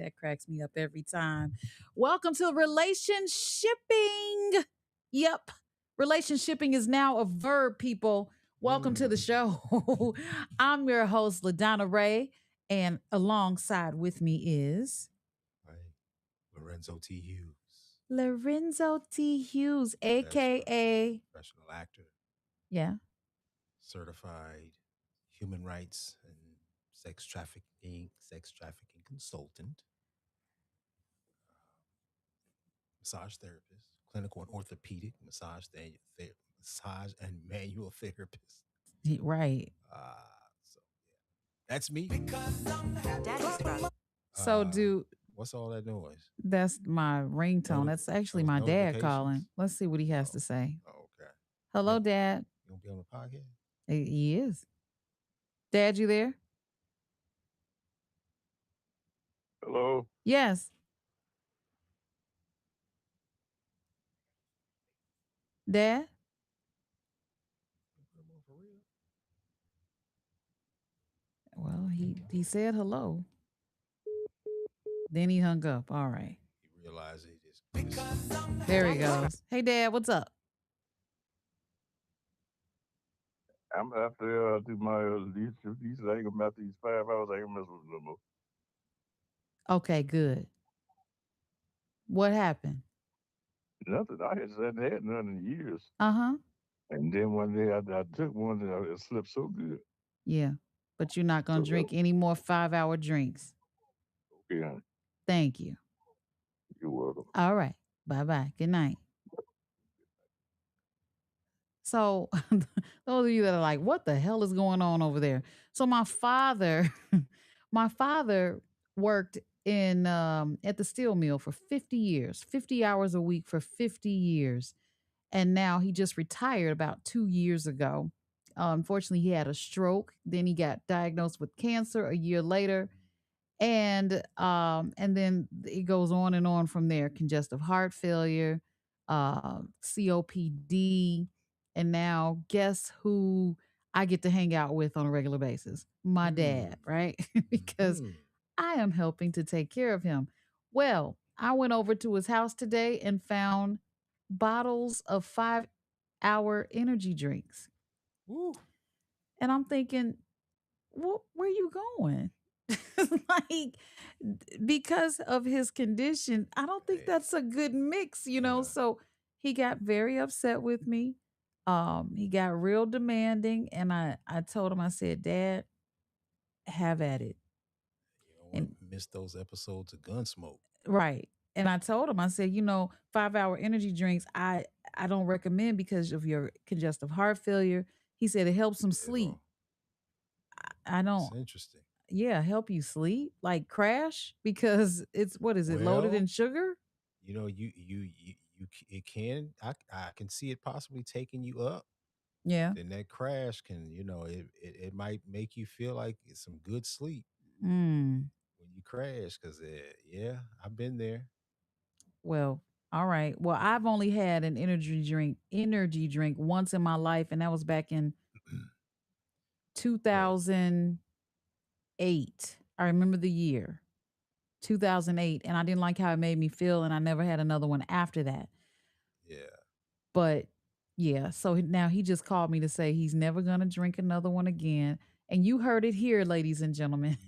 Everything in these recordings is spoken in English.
That cracks me up every time. Welcome to Relationshipping. Yep. Relationshipping is now a verb, people. Welcome to the show. I'm your host, LaDonna Raeh, and alongside with me is Right. Lorenzo T. Hughes. Lorenzo T. Hughes, That's right. aka Professional actor, yeah. certified human rights and sex trafficking consultant, massage therapist, clinical and orthopedic massage and manual therapist. Right. So yeah, that's me. So Uh, do what's all that noise? That's my ringtone. That's actually Those my dad notifications. calling. Let's see what he has to Oh, say. okay. You Hello, gonna, Dad. you gonna be on the podcast? He is. Dad, you there? Hello. Yes. Dad? Put 'em on for real? Well, he said hello. Then he hung up. All right. He realized he just There he goes. Hey, Dad, what's up? I'm after do my these I ain't gonna after these 5 hours. I ain't gonna mess with them no more. Okay, good. What happened? Nothing. I hadn't had none in years. Uh huh. And then one day I took one and it slept so good. Yeah. But you're not going So to drink any more 5-hour drinks. okay, honey, Thank you. you're welcome. All right. Bye bye. Good night. So, those of you that are like, what the hell is going on over there? So, my father, my father worked in at the steel mill for 50 years, 50 hours a week for 50 years. And now he just retired about 2 years ago. Unfortunately, he had a stroke. Then he got diagnosed with cancer a year later. And then it goes on and on from there. Congestive heart failure, COPD, and now guess who I get to hang out with on a regular basis? My dad, right? Because Mhm. I am helping to take care of him. Well, I went over to his house today and found bottles of 5-hour energy drinks. Woo. And I'm thinking, where you going? Like, because of his condition, I don't think Hey. that's a good mix. Yeah. So he got very upset with me. He got real demanding, and I told him, I said, Dad, have at it. You don't want And to miss those episodes of Gunsmoke. right. And I told him, I said, 5-hour energy drinks, I don't recommend because of your congestive heart failure. He said it helps him At sleep. all. I That's don't, interesting. yeah, help you sleep, like crash because it's what is it, loaded in Well, sugar? it can. I can see it possibly taking you up. Yeah. Then that crash can, it might make you feel like it's some good sleep Mm. when you crash. Cause yeah, I've been there. Well, all right. Well, I've only had an energy drink once in my life, and that was back in Well, 2008. I remember the year 2008, and I didn't like how it made me feel, and I never had another one after that. yeah. But yeah, so now he just called me to say he's never going to drink another one again. And you heard it here, ladies and gentlemen.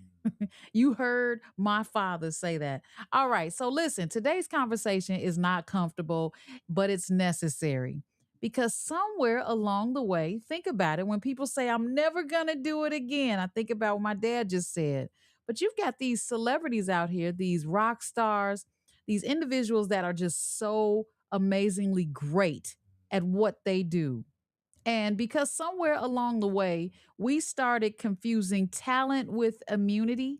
You heard my father say that. All right. So listen, today's conversation is not comfortable, but it's necessary because somewhere along the way, think about it. When people say, I'm never going to do it again, I think about what my dad just said. But you've got these celebrities out here, these rock stars, these individuals that are just so amazingly great at what they do. And because somewhere along the way, we started confusing talent with immunity.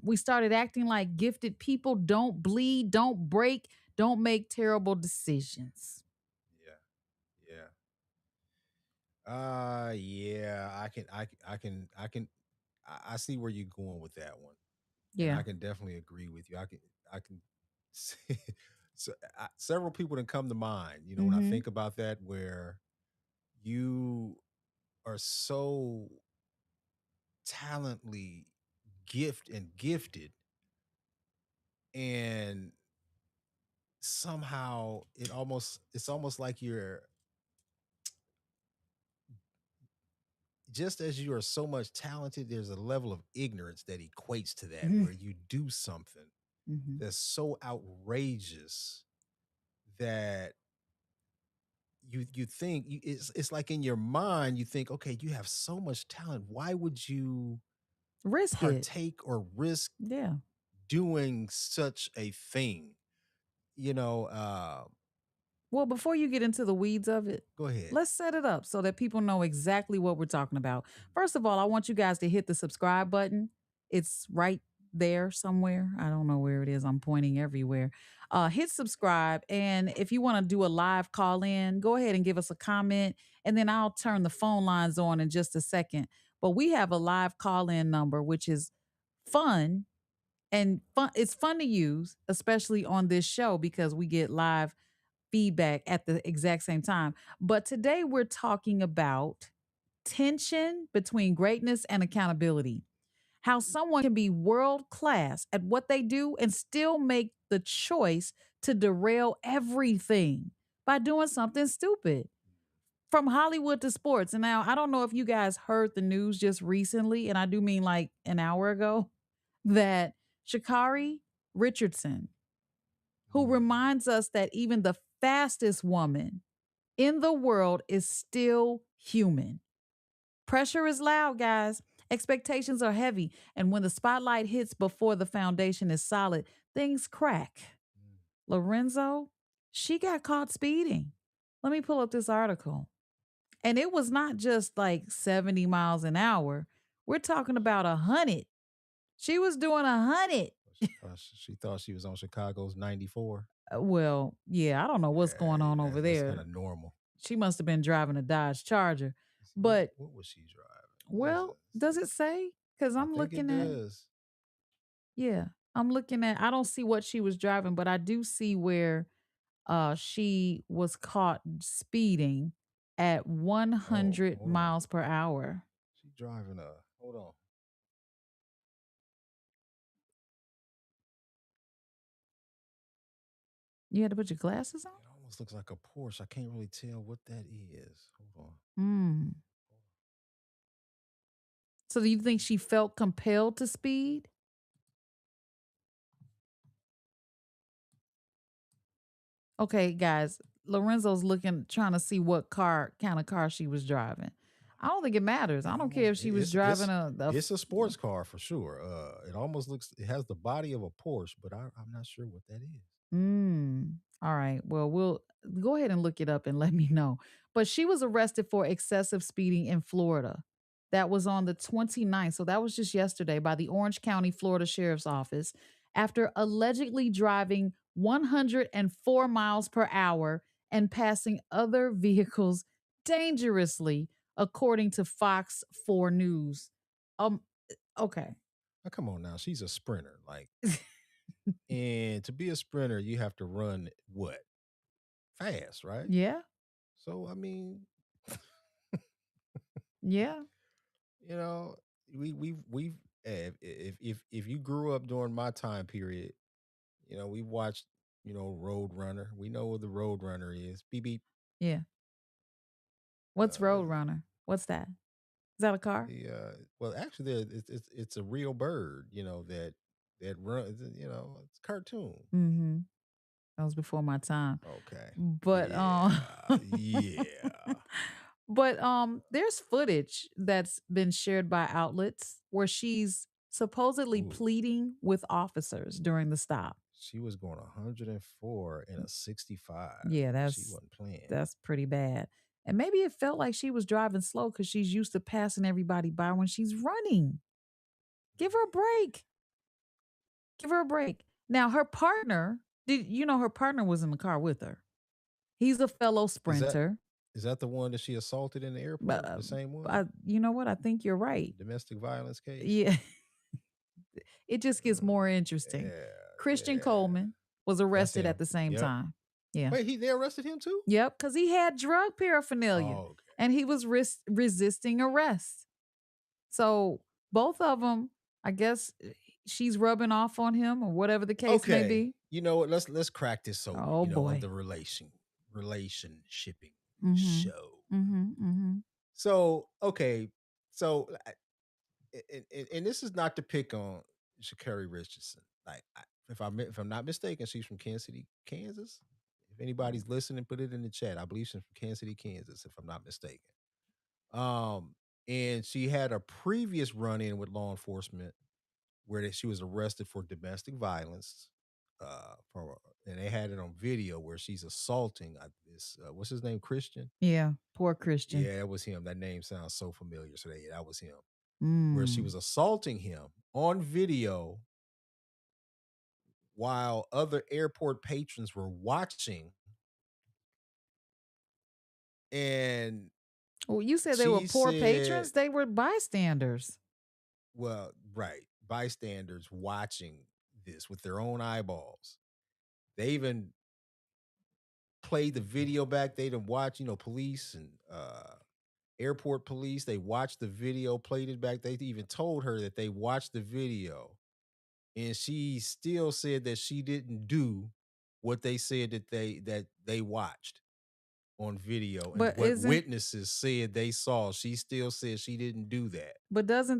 We started acting like gifted people don't bleed, don't break, don't make terrible decisions. Yeah. Yeah. Yeah. I see where you're going with that one, and Yeah. I can definitely agree with you. I can. See, several people that come to mind. When I Mm-hmm. think about that, where you are so talently gifted, and somehow it's almost like you're just as you are so much talented, there's a level of ignorance that equates to that Mhm. where you do something Mhm. that's so outrageous that you think it's like in your mind you think, okay, you have so much talent, why would you Risk it. partake or risk Yeah. doing such a thing, you know? Well, before you get into the weeds of it, Go ahead. let's set it up so that people know exactly what we're talking about. First of all, I want you guys to hit the subscribe button. It's right there somewhere. I don't know where it is. I'm pointing everywhere. Hit subscribe. And if you want to do a live call in, go ahead and give us a comment. And then I'll turn the phone lines on in just a second. But we have a live call in number, which is fun and fun. It's fun to use, especially on this show because we get live feedback at the exact same time. But today we're talking about tension between greatness and accountability. How someone can be world class at what they do and still make the choice to derail everything by doing something stupid. From Hollywood to sports. And now I don't know if you guys heard the news just recently, and I do mean like an hour ago, that Sha'Carri Richardson, who Mm. reminds us that even the fastest woman in the world is still human. Pressure is loud, guys. Expectations are heavy. And when the spotlight hits before the foundation is solid, things crack. Mm. Lorenzo, she got caught speeding. Let me pull up this article. And it was not just like 70 miles an hour. We're talking about 100. She was doing 100. She thought she was on Chicago's 94. Well, yeah, I don't know what's going Yeah, on over that's kind there. of normal. She must have been driving a Dodge Charger. See, But, what was she driving? well, does it say? Because I I'm think it looking at, does. yeah, I don't see what she was driving, but I do see where she was caught speeding at Oh, 100 hold on. miles per hour. She driving a. Hold on. You had to put your glasses on? It almost looks like a Porsche. I can't really tell what that is. Hold on. Hmm. So do you think she felt compelled to speed? Okay, guys, Lorenzo's looking, trying to see what kind of car she was driving. I don't think it matters. I It don't care almost if she was driving it's a sports car for sure. It almost looks. It has the body of a Porsche, but I'm not sure what that is. All right. Well, we'll go ahead and look it up and let me know. But she was arrested for excessive speeding in Florida. That was on the 29th. So that was just yesterday by the Orange County, Florida Sheriff's Office after allegedly driving 104 miles per hour and passing other vehicles dangerously, according to Fox 4 News. Um, okay. Now, come on now. She's a sprinter. Like, and to be a sprinter, you have to run what? Fast, right? Yeah. So I mean, Yeah. you know, we've if you grew up during my time period, we watched, Road Runner. We know what the Road Runner is. Beep beep. Yeah. What's Uh, Roadrunner? What's that? Is that a car? well, actually, it's a real bird. That runs. It's a cartoon. Mm-hmm. That was before my time. Okay. But Yeah. Yeah. but there's footage that's been shared by outlets where she's supposedly Ooh. pleading with officers during the stop. She was going 104 in a 65. Yeah, She wasn't playing. that's pretty bad. And maybe it felt like she was driving slow because she's used to passing everybody by when she's running. Give her a break. Give her a break. Now, her partner, did you know her partner was in the car with her? He's a fellow Is that sprinter. is that the one that she assaulted in the But airport? The same one? you know what? I think you're right. Domestic violence case? Yeah, it just gets Uh, more interesting. yeah, Christian yeah. Coleman was That's arrested at him. the same Yep. time. Yeah. Wait, they arrested him too? Yep. Because he had drug paraphernalia Oh, okay. and he was resisting arrest. So both of them, I guess she's rubbing off on him or whatever the case may Okay, be? you know what? Let's crack this open. Oh You know, on boy. the relationshipping Mhm. show. Mhm. Mhm. So okay, so and this is not to pick on Sha'Carri Richardson. Like, if I'm not mistaken, she's from Kansas City, Kansas. If anybody's listening, put it in the chat. I believe she's from Kansas City, Kansas, if I'm not mistaken. Um, and she had a previous run in with law enforcement where she was arrested for domestic violence. And they had it on video where she's assaulting this what's his name, Christian. Yeah, poor Christian. Yeah, that was him. That name sounds so familiar. So that was him. Where she Mm. was assaulting him on video while other airport patrons were watching. And Well, you said they were she poor said, patrons? They were bystanders. well, right, bystanders watching this with their own eyeballs. They even played the video back. They didn't watch, police and airport police. They watched the video, played it back. They even told her that they watched the video, and she still said that she didn't do what they said that they watched on video, and But what isn't witnesses said they saw. She still said she didn't do that. but does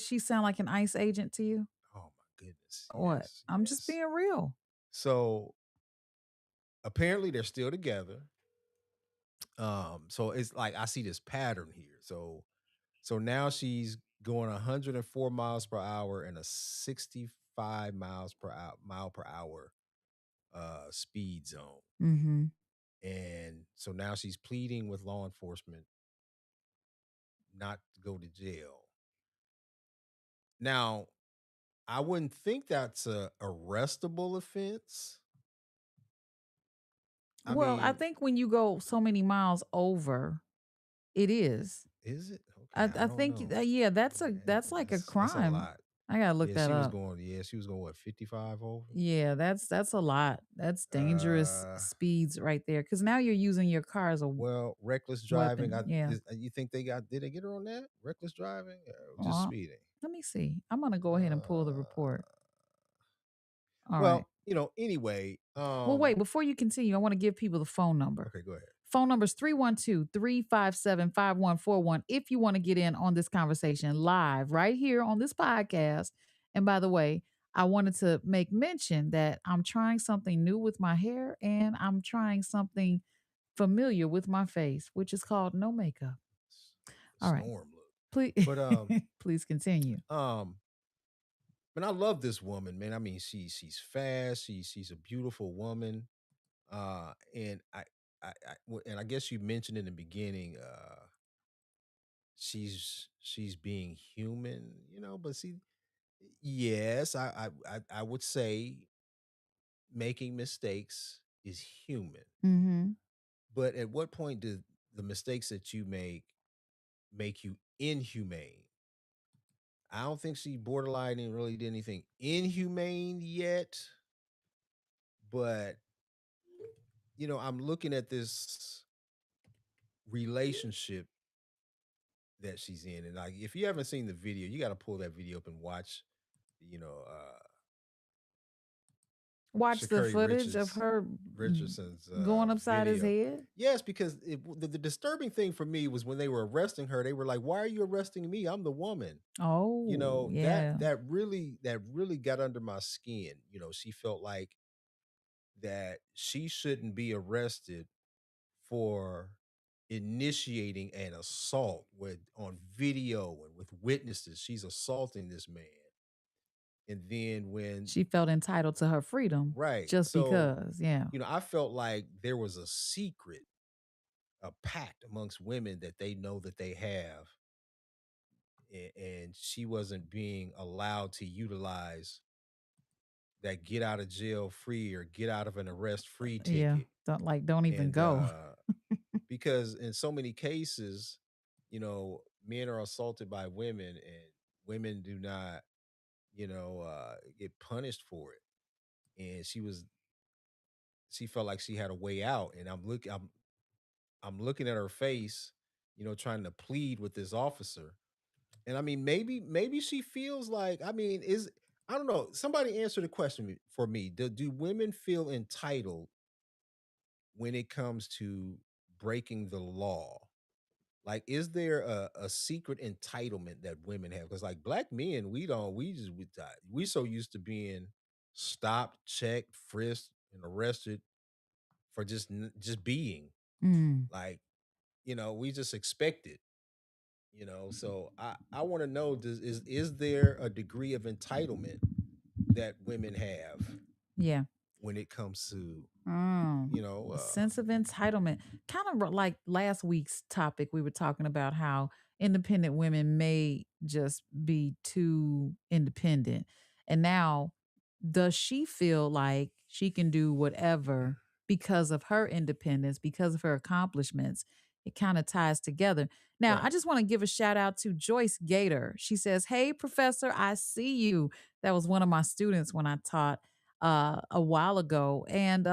she sound like an ICE agent to you? Oh my goodness. What? Yes, I'm just yes. being real. So apparently they're still together. So it's like I see this pattern here. So now she's going 104 miles per hour and a 65 mile per hour speed zone. Mhm. And so now she's pleading with law enforcement not to go to jail. Now, I wouldn't think that's a arrestable offense. I Well, I mean, think when you go so many miles over, it is. is it? Okay, I I don't think know. yeah, Man, that's like a that's a crime. lot. I gotta look that up. She was going what, 55 over? Yeah, that's a lot. That's dangerous Uh speeds right there. Because now you're using your car as a well, reckless driving. weapon. Yeah. You think did they get her on that? Reckless driving? Just Well, speeding. let me see. I'm gonna go ahead and pull the Uh report. All right. well, anyway, Well, wait, before you continue, I want to give people the phone number. okay, go ahead. Phone number is 312-357-5141 if you want to get in on this conversation live right here on this podcast. And by the way, I wanted to make mention that I'm trying something new with my hair and I'm trying something familiar with my face, which is called no makeup. The All right. storm look. Please But please continue. um man, I love this woman, man. I mean, she's fast. She's a beautiful woman. And and I guess you mentioned in the beginning, she's being human, but see, yes, I would say making mistakes is human. Mhm. But at what point do the mistakes that you make you inhumane? I don't think she borderline and really did anything inhumane yet, but I'm looking at this relationship that she's in, and like, if you haven't seen the video, you got to pull that video up and watch. You know, Watch the Sha'Carri footage of her Richardson's going upside his video. head. Yes, because the disturbing thing for me was when they were arresting her, they were like, "Why are you arresting me? I'm the woman." Oh, That yeah. that really got under my skin. She felt like that she shouldn't be arrested for initiating an assault with on video and with witnesses. She's assaulting this man. And then when She felt entitled to her freedom right. just So, because. Yeah. I felt like there was a secret, a pact amongst women that they know that they have, and she wasn't being allowed to utilize that get out of jail free or get out of an arrest free Yeah. ticket. Don't even And go. because in so many cases, men are assaulted by women, and women do not, get punished for it. And she felt like she had a way out, and I'm looking at her face, trying to plead with this officer. And I mean, maybe she feels like, I mean, I don't know. Somebody answer the question for me. Do women feel entitled when it comes to breaking the law? Like, is there a secret entitlement that women have? Because like black men, we don't. We so used to being stopped, checked, frisked, and arrested for just being. Mm, Like, we just expect it. So I want to know: is there a degree of entitlement that women have yeah. when it comes to Mm, you know? a sense of entitlement. Kind of like last week's topic, we were talking about how independent women may just be too independent. And now, does she feel like she can do whatever because of her independence, because of her accomplishments? It kind of ties together. Now, I Right. just want to give a shout out to Joyce Gator. She says, "Hey, professor, I see you." That was one of my students when I taught a while ago. And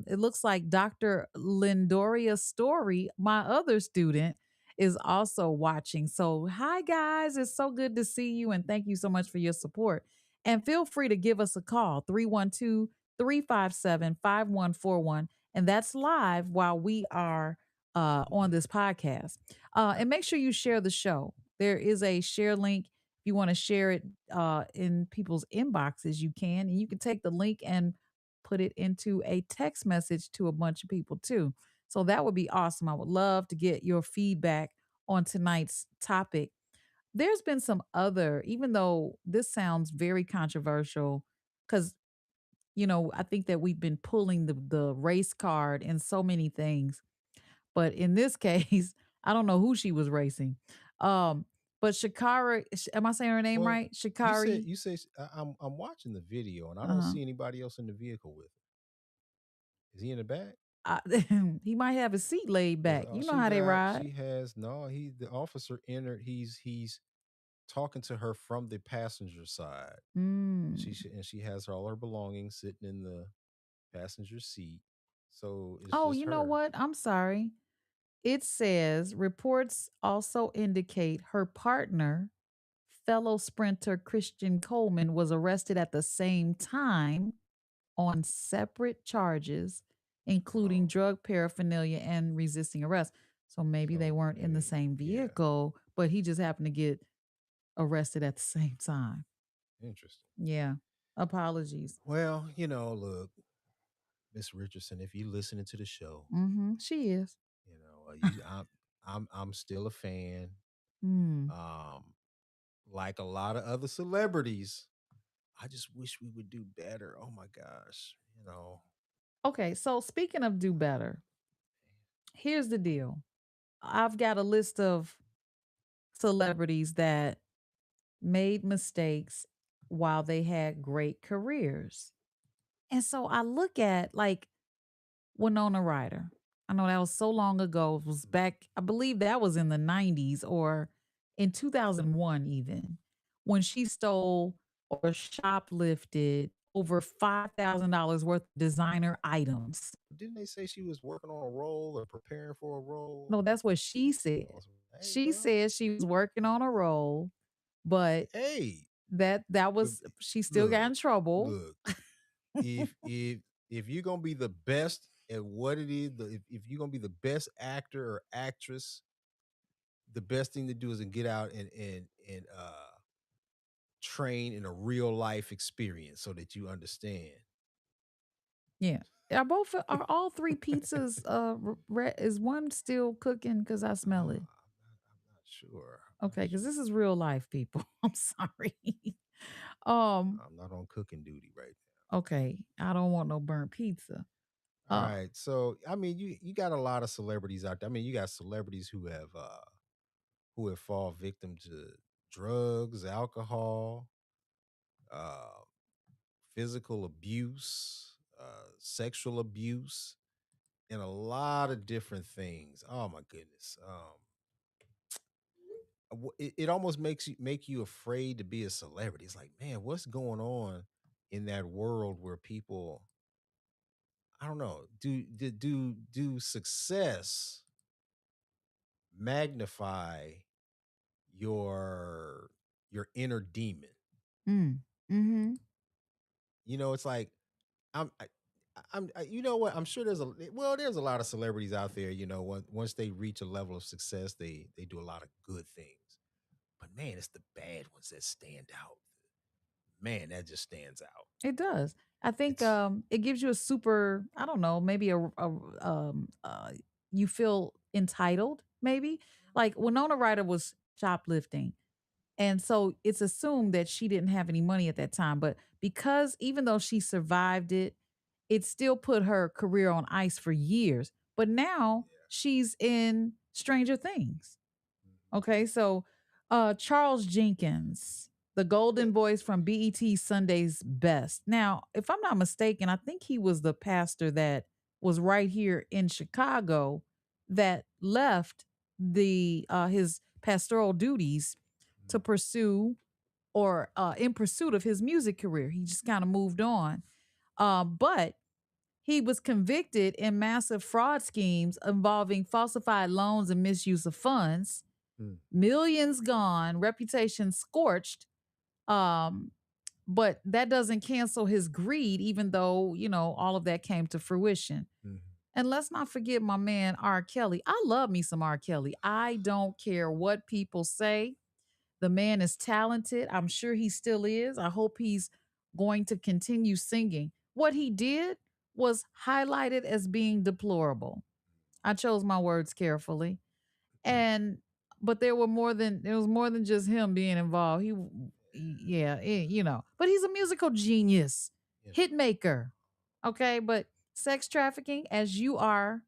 it looks like Dr. Lindoria Story, my other student, is also watching. So, hi, guys. It's so good to see you. And thank you so much for your support. And feel free to give us a call, 312 357 5141. And that's live while we are on this podcast. And make sure you share the show. There is a share link if you want to share it in people's inboxes, you can. And you can take the link and put it into a text message to a bunch of people too. So that would be awesome. I would love to get your feedback on tonight's topic. There's been some other, even though this sounds very controversial, because I think that we've been pulling the race card in so many things. But in this case, I don't know who she was racing. Um, but Shakara, am I saying her name Well, right? you said Shakari. you say I'm watching the video and I don't Uh-huh. see anybody else in the vehicle with him. Is he in the back? I, he might have his seat laid Because back. You know how they ride. she has no. He the officer entered. He's talking to her from the passenger side. Mm. And she has all her belongings sitting in the passenger seat. So it's Oh, just you know her. what? I'm sorry. It says reports also indicate her partner, fellow sprinter Christian Coleman, was arrested at the same time on separate charges, including Oh, drug paraphernalia and resisting arrest. So maybe they so weren't in the maybe same yeah. vehicle, but he just happened to get arrested at the same time. Interesting. Yeah. Apologies. Well, look, Miss Richardson, if you listening to the show, She is. I'm still a fan. Hmm. Um, like a lot of other celebrities, I just wish we would do better. Oh my gosh, Okay, so speaking of do better, here's the deal. I've got a list of celebrities that made mistakes while they had great careers. And so I look at like Winona Ryder. I know that was so long ago. It was back, I believe that was in the 90s or in 2001, even when she stole or shoplifted over $5,000 worth of designer items. didn't they say she was working on a role or preparing for a role? No, that's what she said. Hey, She well, said she was working on a role, but hey, that but was she still got look, in trouble. look. If you're gonna be the best at what it is, if you're gonna be the best actor or actress, the best thing to do is to get out and train in a real life experience so that you understand. Yeah. Are all three pizzas is one still cooking cuz I smell it. I'm not sure. I'm Okay, not cuz sure. this is real life people. I'm sorry. um I'm not on cooking duty right okay, I don't want no burnt pizza. now. All Uh right. So I mean, you got a lot of celebrities out there. I mean, you got celebrities who have fall victim to drugs, alcohol, uh, physical abuse, sexual abuse, and a lot of different things. Oh my goodness. It almost make you afraid to be a celebrity. It's like, man, what's going on in that world where people, I don't know, do success magnify your your inner demon? mm. Mm-hmm. It's like I'm you know what? I'm sure there's a lot of celebrities out there, once they reach a level of success, they do a lot of good things. But man, it's the bad ones that stand out. Man, that just stands out. It does. I think It's it gives you a super, I don't know, maybe you feel entitled, maybe. Like Winona Ryder was shoplifting. And so it's assumed that she didn't have any money at that time. But because even though she survived it, it still put her career on ice for years. But now she's in Stranger Things. Okay, so Charles Jenkins, the yeah. golden voice from BET Sunday's Best. Now, if I'm not mistaken, I think he was the pastor that was right here in Chicago that left the his pastoral duties to pursue or in pursuit of his music career. He just kind of moved on. But he was convicted in massive fraud schemes involving falsified loans and misuse of funds, Mm, millions gone, reputation scorched. Um, but that doesn't cancel his greed, even though, all of that came to fruition. mm, And let's not forget my man R. Kelly. I love me some R. Kelly. I don't care what people say. The man is talented. I'm sure he still is. I hope he's going to continue singing. What he did was highlighted as being deplorable. I chose my words carefully. mm. And but there was more than just him being involved. Yeah, but he's a musical genius, Yeah. hit maker. Okay, but sex trafficking, as you are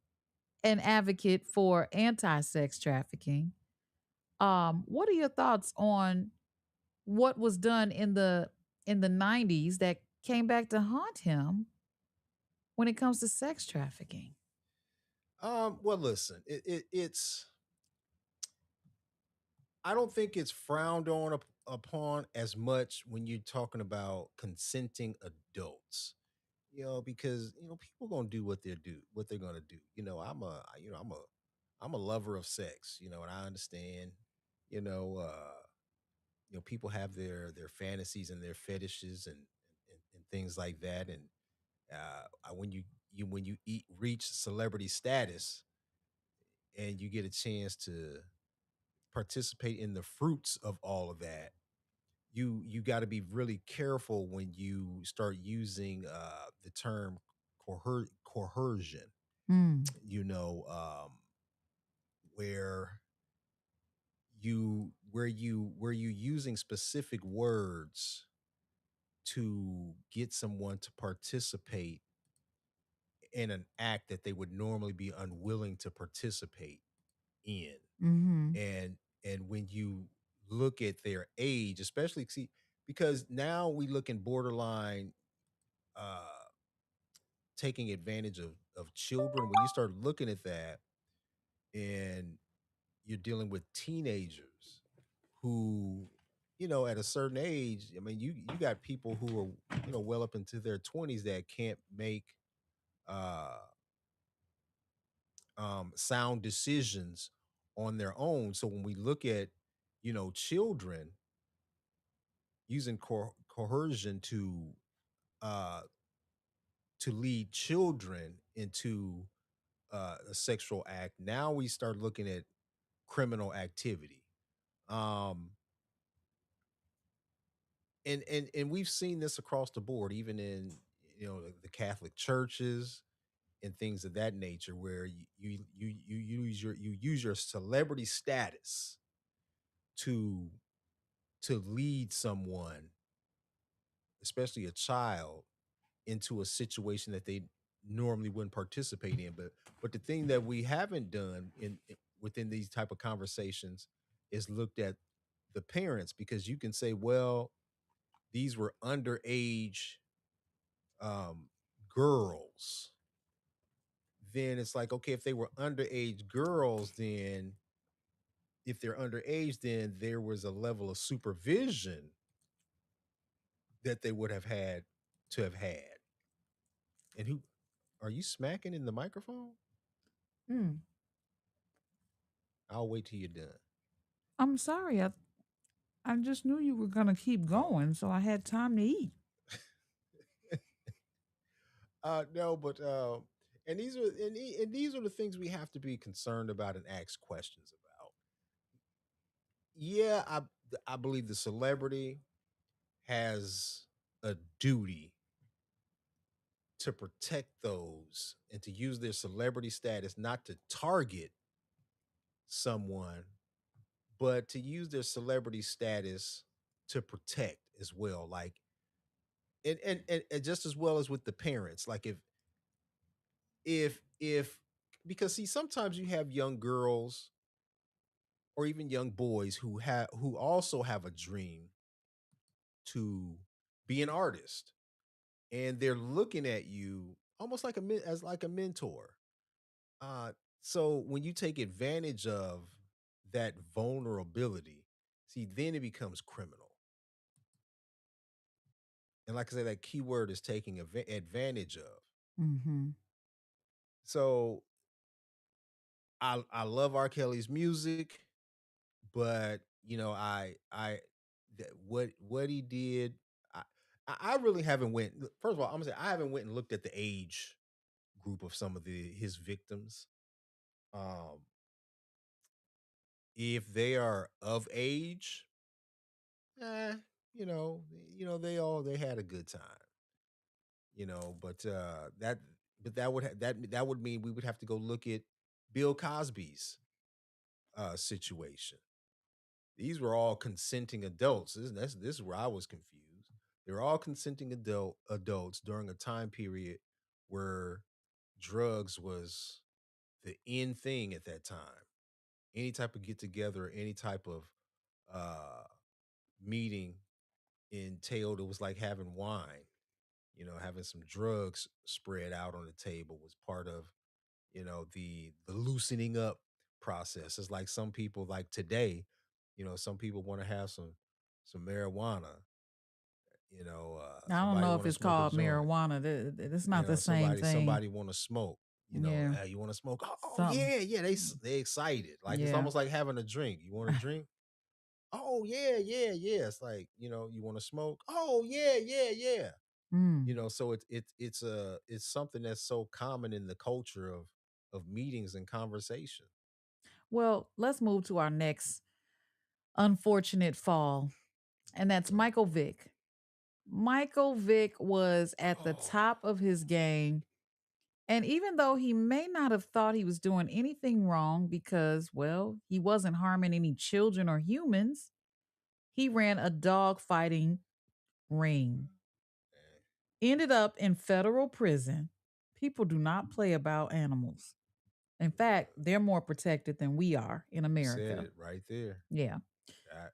an advocate for anti-sex trafficking, what are your thoughts on what was done in the 90s that came back to haunt him when it comes to sex trafficking? Well, listen, it's I don't think it's frowned on upon as much when you're talking about consenting adults. Because people gonna do what they're gonna do. I'm a lover of sex. And I understand. You know, uh, people have their fantasies and their fetishes and things like that. And when you reach celebrity status and you get a chance to participate in the fruits of all of that, you got to be really careful when you start using the term coercion. Mm, You know, where where you using specific words to get someone to participate in an act that they would normally be unwilling to participate in. mm-hmm. And when you look at their age, especially, see, because now we look in borderline uh taking advantage of children. When you start looking at that and you're dealing with teenagers who, at a certain age, I mean, you got people who are, well up into their 20s that can't make uh sound decisions on their own. So when we look at, children using coercion uh to lead children into a sexual act, now we start looking at criminal activity. Um and we've seen this across the board, even in, the Catholic churches and things of that nature, where you use your celebrity status to lead someone, especially a child, into a situation that they normally wouldn't participate in. But the thing that we haven't done within these type of conversations is looked at the parents, because you can say, well, these were underage um girls. Then it's like, okay, if they were underage girls, then if they're underage, then there was a level of supervision that they would have had to have had. And who are you smacking in the microphone? Mm. I'll wait till you're done. I'm sorry. I just knew you were gonna keep Oh, going, so I had time to eat. no, but and these are the things we have to be concerned about and ask questions about. Yeah, I believe the celebrity has a duty to protect those and to use their celebrity status not to target someone, but to use their celebrity status to protect as well. Like and just as well as with the parents. Like if because see sometimes you have young girls or even young boys who also have a dream to be an artist and they're looking at you almost like as like a mentor. Uh, so when you take advantage of that vulnerability, see, then it becomes criminal. And like I said, that key word is taking advantage of. Mm-hmm. So I love R. Kelly's music, but you know, what he did, I I really haven't went. First of all, I'm gonna say I haven't went and looked at the age group of some of his victims. Um, if they are of age, eh, you know, they had a good time, but that would that would mean we would have to go look at Bill Cosby's situation. These were all consenting adults. This is where I was confused. They were all consenting adults during a time period where drugs was the in thing at that time. Any type of get together, any type of uh meeting entailed it was like having wine, having some drugs spread out on the table was part of, the loosening up process. It's like some people like today, some people want to have some marijuana, I don't somebody know if want to it's smoke a called joint, marijuana. It's not the same thing. somebody want to smoke, Yeah, you want to smoke, oh something. yeah, yeah, they excited, like it's Yeah. almost like having a drink. You want a drink? Oh yeah, yeah, yeah. It's like, you want to smoke? Oh yeah, yeah, yeah. Mm. So it's something that's so common in the culture of meetings and conversation. Well, let's move to our next unfortunate fall, and that's Oh, Michael Vick. Michael Vick was at the oh, top of his game. And even though he may not have thought he was doing anything wrong because, well, he wasn't harming any children or humans, he ran a dog fighting ring. man. Ended up in federal prison. People do not play about animals. In fact, Yeah, they're more protected than we are in you said America. it right there. Yeah. That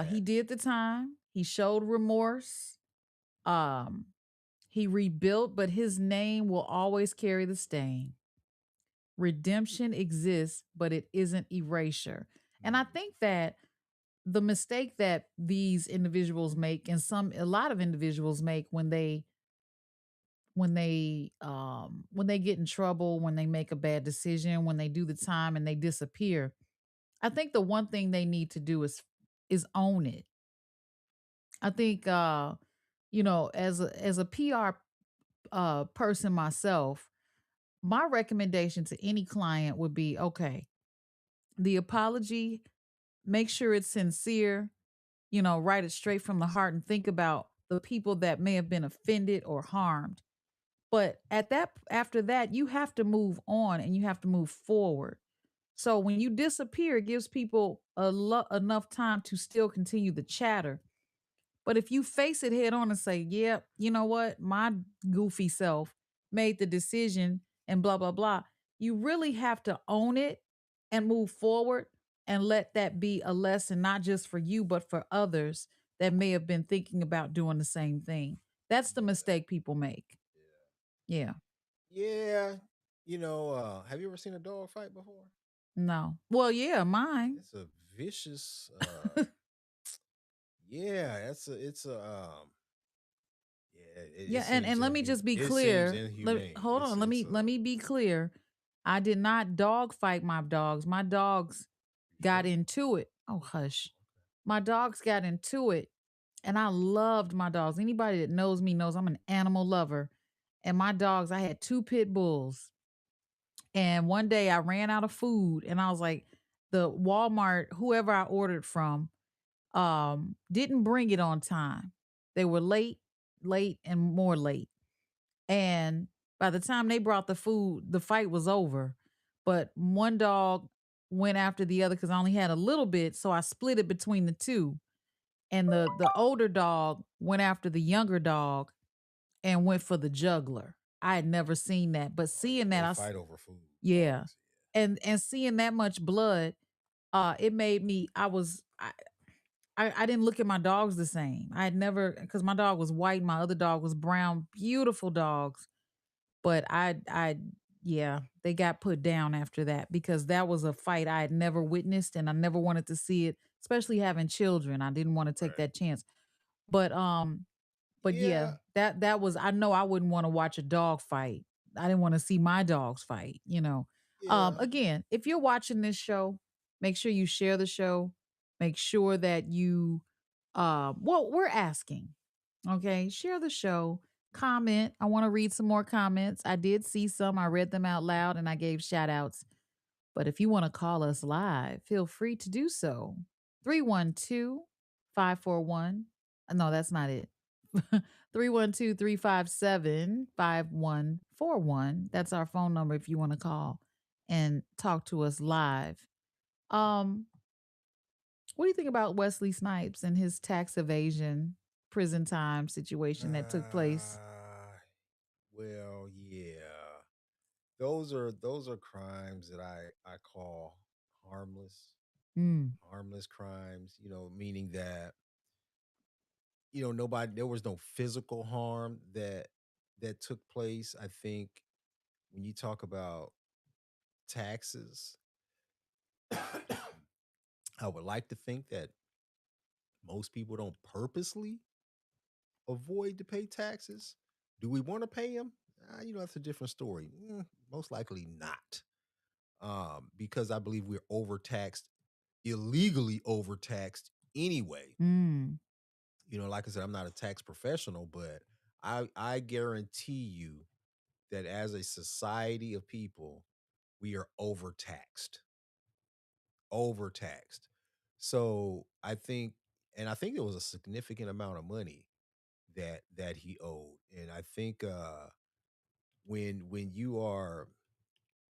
He that did the time. He showed remorse. Um, he rebuilt, but his name will always carry the stain. Redemption exists, but it isn't erasure. And I mm, think that the mistake that these individuals make, and a lot of individuals make when they get in trouble, when they make a bad decision, when they do the time and they disappear, I think the one thing they need to do is own it. I think as a PR person myself, my recommendation to any client would be, okay, the apology, make sure it's sincere, write it straight from the heart and think about the people that may have been offended or harmed. But after that, you have to move on and you have to move forward. So when you disappear, it gives people enough time to still continue the chatter. But if you face it head on and say, "Yeah, you know what? My goofy self made the decision and blah blah blah." You really have to own it and move forward and let that be a lesson not just for you but for others that may have been thinking about doing the same thing. That's the yeah, mistake people make. Yeah. yeah. Have you ever seen a dog fight before? No. Well, yeah, mine. It's a vicious. Yeah, it's a yeah. It Yeah, and seems let me just be It seems clear. inhumane. Hold on. Let me be clear. I did not dog fight my dogs. My dogs You got sure? into it. Oh, hush. my dogs got into it, and I loved my dogs. Anybody that knows me knows I'm an animal lover. And my dogs, I had two pit bulls. And one day I ran out of food and I was like, the Walmart, whoever I ordered from, didn't bring it on time. They were late, late, and more late. And by the time they brought the food, the fight was over. But one dog went after the other because I only had a little bit, so I split it between the two. And the older dog went after the younger dog and went for the juggler. I had never seen that, but Oh yeah, seeing that, they fight over food, yeah, dogs. and seeing that much blood, it made me. I didn't look at my dogs the same. I had never, because my dog was white, my other dog was brown, beautiful dogs. But yeah, they got put down after that because that was a fight I had never witnessed and I never wanted to see it, especially having children. I didn't want to take Right. that chance. But but yeah, Yeah. that was, I know I wouldn't want to watch a dog fight. I didn't want to see my dogs fight, you know. Yeah. Again, if you're watching this show, make sure you share the show. Make sure that you well, we're asking. Okay, share the show, comment. I want to read some more comments. I did see some. I read them out loud and I gave shout outs. But if you want to call us live, feel free to do so. 312-541. No, that's not it. 312-357-5141. That's our phone number if you want to call and talk to us live. Um, what do you think about Wesley Snipes and his tax evasion prison time situation that took place? Well, yeah. Those are crimes that I call harmless. Mm, Harmless crimes, meaning that, nobody there was no physical harm that took place. I think when you talk about taxes, I would like to think that most people don't purposely avoid to pay taxes. Do we want to pay them? That's a different story. Most likely not. Because I believe we're overtaxed, illegally overtaxed anyway. mm, Like I said, I'm not a tax professional, but I guarantee you that as a society of people, we are overtaxed. Overtaxed. So I think it was a significant amount of money that he owed. And I think when you are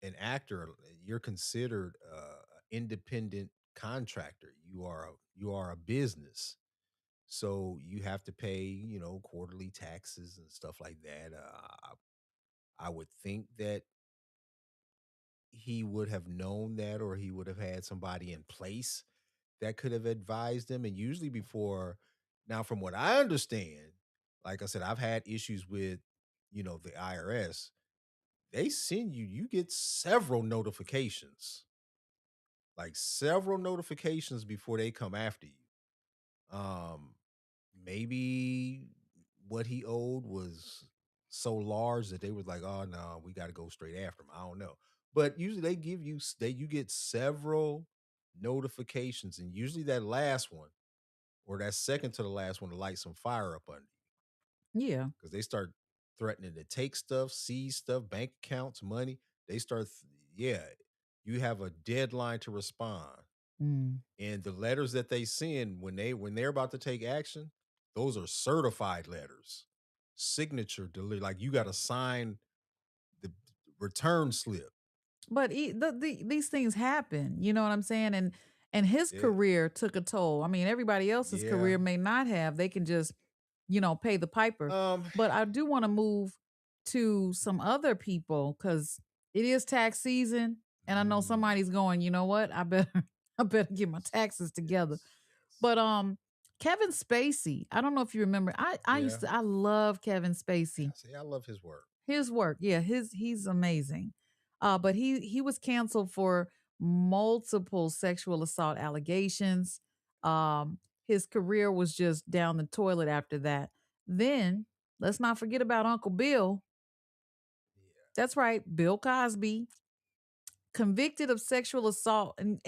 an actor, you're considered an independent contractor. You are a business, so you have to pay quarterly taxes and stuff like that. I would think that he would have known that, or he would have had somebody in place that could have advised him. And usually before, now from what I understand, like I said, I've had issues with the IRS. They send you get several notifications, like several notifications before they come after you. Maybe what he owed was so large that they was like, "Oh no, we got to go straight after him." I don't know, but usually they give you you get several notifications, and usually that last one or that second to the last one to light some fire up under you yeah. because they start threatening to take stuff, seize stuff, bank accounts, money. They start, yeah, you have a deadline to respond. Mm. And the letters that they send when they're about to take action, those are certified letters, signature delivery. Like you got to sign the return slip. But these things happen, you know what I'm saying? And his Yeah, career took a toll. I mean, everybody else's yeah. career may not have. They can just, pay the piper. Um, But I do want to move to some other people cuz it is tax season and I know mm, somebody's going, "You know what? I better I better get my taxes together." yes, yes, But Kevin Spacey, I don't know if you remember. yeah. I love Kevin Yeah, Spacey. see, I love his work. His work, yeah, he's amazing. But he was canceled for multiple sexual assault allegations. His career was just down the toilet after that. Then let's not forget about Uncle Bill. Yeah, That's right, Bill Cosby, convicted of sexual assault. And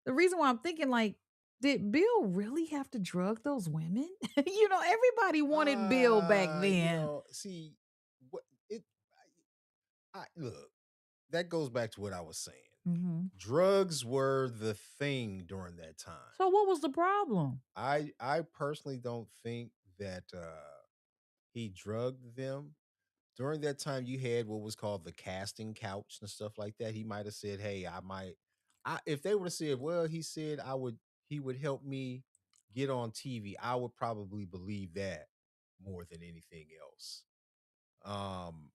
the reason why I'm thinking like Did Bill really have to drug those women? Everybody wanted Bill back then. See what it. Look. That goes back to what I was saying. Hmm. Drugs were the thing during that time. So what was the problem? I personally don't think that he drugged them. During that time, you had what was called the casting couch and stuff like that. He might have said, "Hey, I might." If they would have said, "Well," he said, He would help me get on TV." I would probably believe that more than anything else. Um,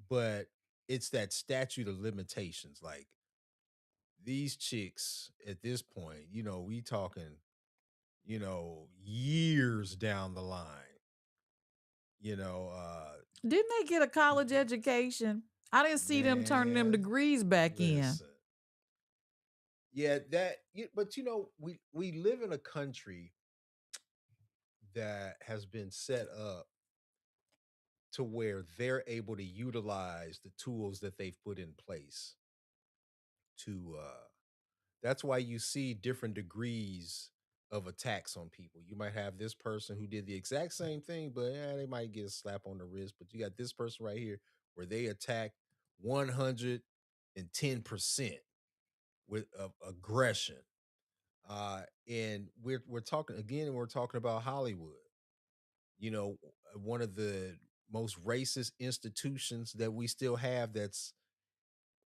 but it's that statute of limitations. Like these chicks at this point, we talking, years down the line. You know, Didn't they get a college education? I didn't see them turning them man, degrees back in. listen. Yeah, but we live in a country that has been set up to where they're able to utilize the tools that they've put in place to that's why you see different degrees of attacks on people. You might have this person who did the exact same thing, but they might get a slap on the wrist. But you got this person right here where they attack 110% with aggression. And we're talking again, we're talking about Hollywood. One of the most racist institutions that we still have that's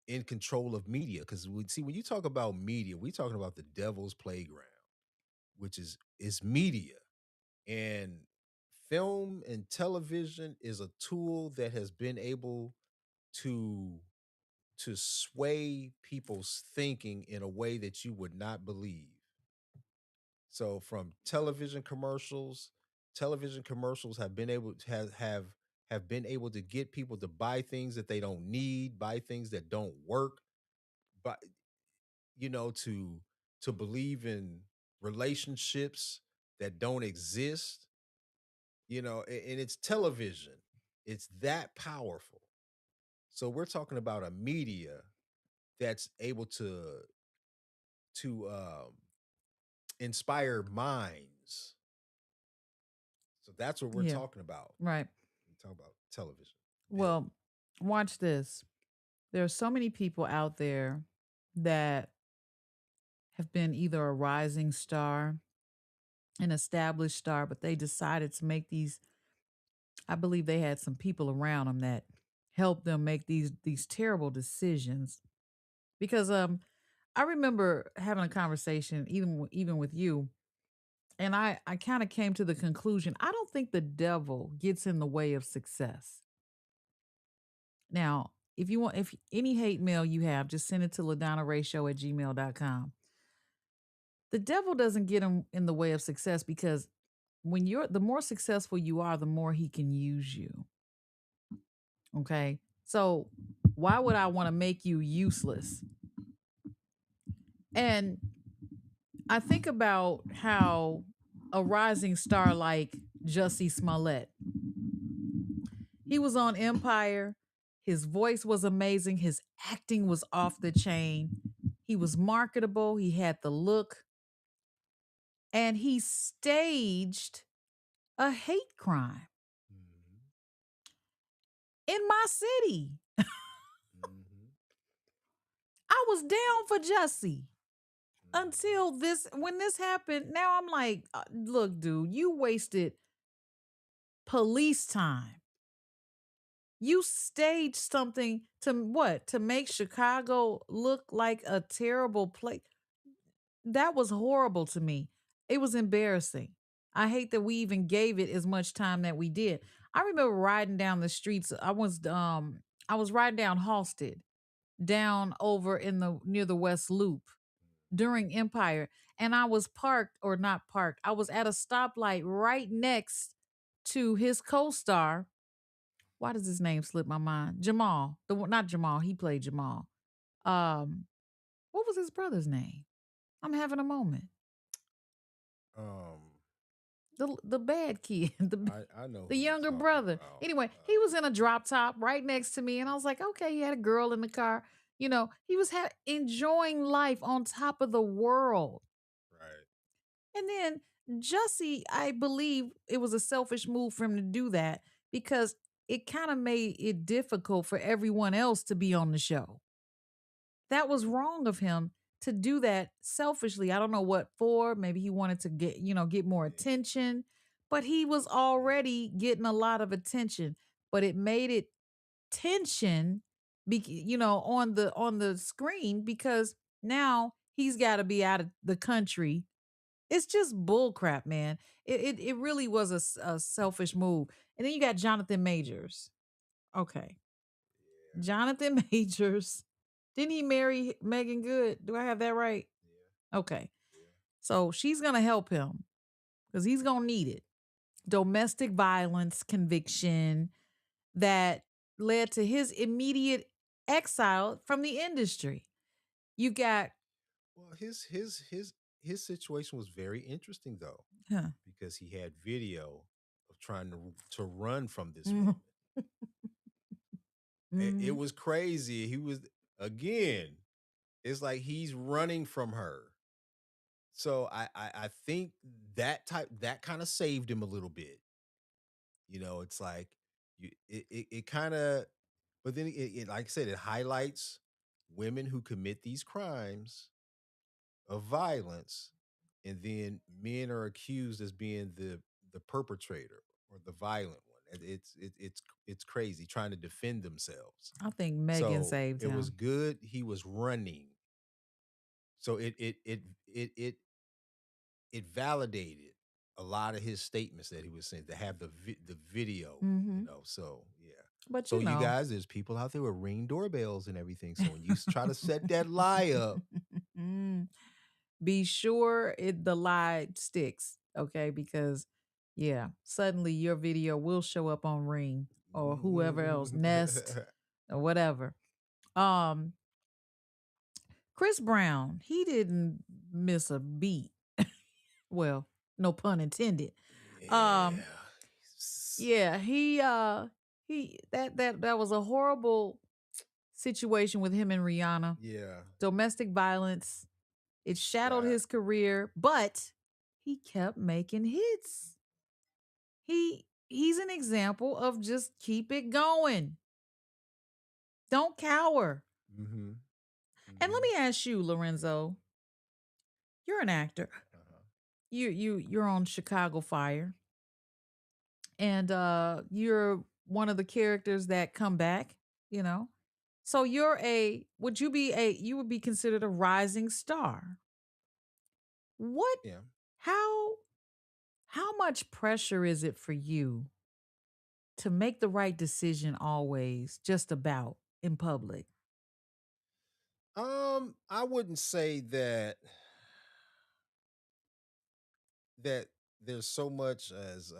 in control of media. Because we see when you talk about media, we talking about the devil's playground, which is media. And film and television is a tool that has been able to sway people's thinking in a way that you would not believe. So from television commercials have been able to have been able to get people to buy things that they don't need, buy things that don't work, but to believe in relationships that don't exist, and it's television. It's that powerful. So we're talking about a media that's able to inspire minds. So that's what we're Yeah, talking about. right. We talk about television, film. Well, watch this. There are so many people out there that have been either a rising star, an established star, but they decided to make these. I believe they had some people around them that helped them make these terrible decisions. Because I remember having a conversation even with you, and I kind of came to the conclusion I don't think the devil gets in the way of success. Now, if any hate mail you have, just send it to LaDonnaRayShow@gmail.com. The devil doesn't get in the way of success because the more successful you are, the more he can use you. Okay. So why would I want to make you useless? And I think about how a rising star like Jussie Smollett, he was on Empire. His voice was amazing. His acting was off the chain. He was marketable. He had the look. And he staged a hate crime Mhm, in my city. mhm, I was down for Jussie mhm. until when this happened. Now I'm like, look, dude, you wasted police time. You staged something to what? To make Chicago look like a terrible place. That was horrible to me. It was embarrassing. I hate that we even gave it as much time that we did. I remember riding down the streets. I was riding down Halsted, down over in the near the West Loop during Empire, and I was parked or not parked. I was at a stoplight right next to his co-star. Why does his name slip my mind? Jamal. Not Jamal. He played Jamal. Um, what was his brother's name? I'm having a moment. Um, The bad kid, I know the who you're younger talking brother. about. Anyway, he was in a drop top right next to me, and I was like, okay, he had a girl in the car. He was enjoying life on top of the world. Right. And then Jussie, I believe it was a selfish move for him to do that because it kind of made it difficult for everyone else to be on the show. That was wrong of him to do that selfishly. I don't know what for. Maybe he wanted to get more Yeah, attention, but he was yeah, already getting a lot of attention. But it made it tension, on the screen because now he's got to be out of the country. It's just bull crap, man. It really was a selfish move. And then you got Jonathan Majors. Okay, yeah, Jonathan Majors. Didn't he marry Megan Good? Do I have that right? yeah, Okay. yeah. So she's going to help him because he's going to need it. Domestic violence conviction that led to his immediate exile from the industry. You got, Well, his situation was very interesting though, huh, because he had video of trying to run from this mm, woman. It mhm, was crazy. He was again. It's like he's running from her. So I think that kind of saved him a little bit. It's like it kind of, but then like I said, it highlights women who commit these crimes of violence, and then men are accused as being the perpetrator or the violent one. It's crazy trying to defend themselves. I think Megan So saved it was him. good he was running. So it validated a lot of his statements that he was saying to have the video. Hmm. So yeah. But So you guys, there's people out there with ring doorbells and everything. So when you try to set that lie up, mm, be sure the lie sticks, okay? Because yeah, suddenly your video will show up on Ring or whoever else, Nest or whatever. Um, Chris Brown, he didn't miss a beat. Well, no pun intended. Um, yeah. yeah, he that was a horrible situation with him and Rihanna. Yeah. Domestic violence. It shadowed That. his career, but he kept making hits. He's an example of just keep it going. Don't cower. Mm-hmm. And let Mm-hmm. me ask you, Lorenzo, you're an actor. Uh-huh. You're on Chicago Fire, and you're one of the characters that come back, you know. So you would be considered a rising star. What Yeah. how how much pressure is it for you to make the right decision always, just about in public? I wouldn't say that there's so much as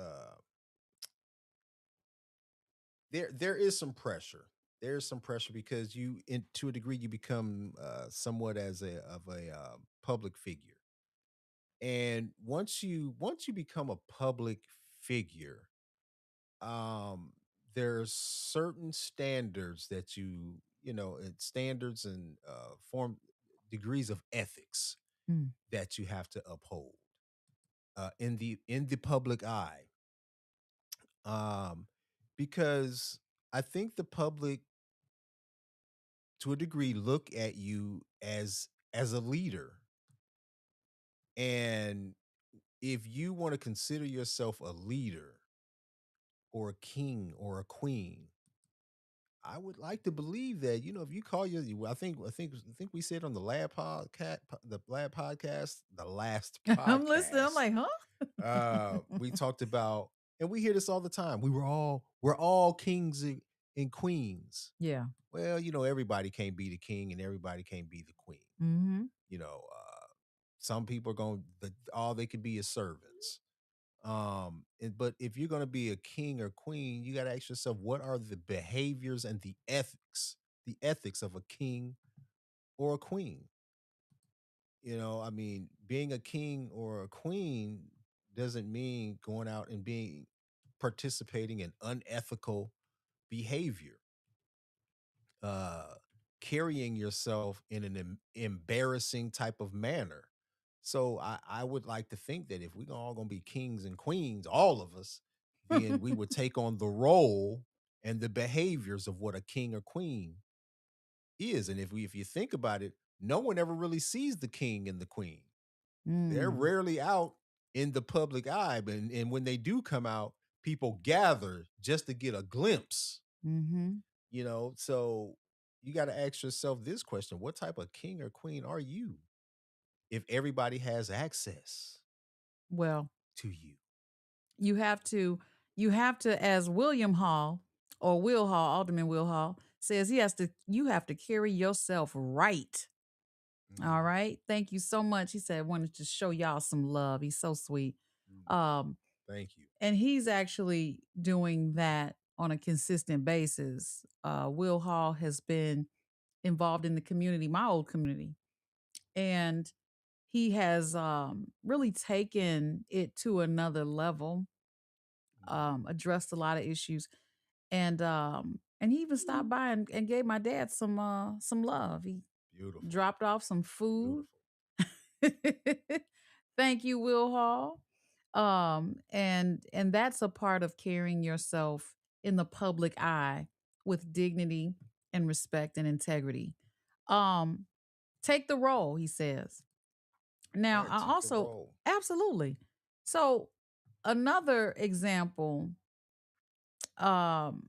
there is some pressure. There's some pressure because to a degree, you become somewhat as a public figure, and once you become a public figure, um, there's certain standards that standards and form degrees of ethics Mm, that you have to uphold in the public eye, um, because I think the public, to a degree, look at you as a leader, and if you want to consider yourself a leader or a king or a queen, I would like to believe that if you call I think we said on the last I'm listening. I'm podcast, like, huh? we talked about, and we hear this all the time. We're all kings and queens. Yeah. Well, everybody can't be the king and everybody can't be the queen. Mm-hmm. Some people are going all they can be is servants. But if you're going to be a king or queen, you got to ask yourself, what are the behaviors and the ethics of a king or a queen? I mean, being a king or a queen doesn't mean going out and being participating in unethical behavior, uh carrying yourself in an embarrassing type of manner. So I would like to think that if we're all gonna be kings and queens, all of us, then we would take on the role and the behaviors of what a king or queen is. And if you think about it, no one ever really sees the king and the queen. They're Mm. rarely out in the public eye, and when they do come out, people gather just to get a glimpse. Mm-hmm. So you got to ask yourself this question: what type of king or queen are you if everybody has access Well, to you? you have to you have to, as William Hall or Will Hall, Alderman Will Hall says, you have to carry yourself right. All Mhm. right. Thank you so much. He said, wanted to show y'all some love. He's so sweet. Mm. Um, Thank you. and he's actually doing that on a consistent basis. Will Hall has been involved in the community, my old community, and he has really taken it to another level, addressed a lot of issues, and he even stopped by and gave my dad some love. He Beautiful. dropped off some food. Beautiful. Thank you, Will Hall. And that's a part of carrying yourself in the public eye with dignity and respect and integrity. Um, take the role, he says. Now, Right. I Take the also role. absolutely. So another example, um,